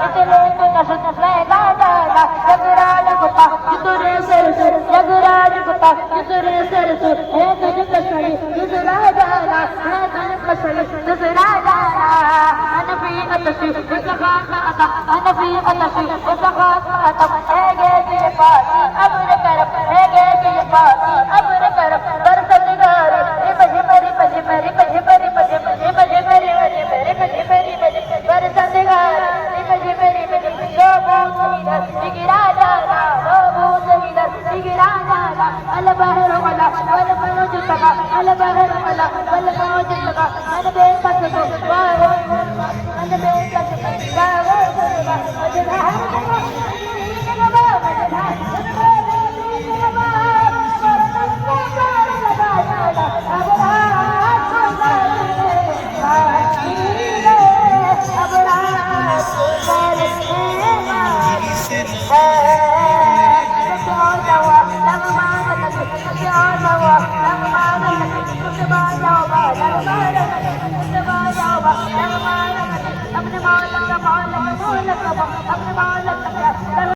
इतने तो कसम लैला लैला जगराज गुता जितने सरसुर जगराज गुता जितने सरसुर है तुझ कसरी जितरा जाला है तुझ कसरी जितरा जाला अनफी अतसी इतखाता अता अनफी अतसी इतखाता अता है गे तुझे पास अब्र करम है गे तुझे पास अब्र करम बरसत गारे मजे मरी मजे मरी मजे मरी मजे मजे मजे मरी मजे मरी मजे मरी मजे बरसत गारे मजे मरी मजे लो भूत दिगिरा जाला लो भूत दिगिरा जाला अल बहर वाला वल मौज तका अल बहर वाला वल मौज तका मन बेकस को वाह मन बेकस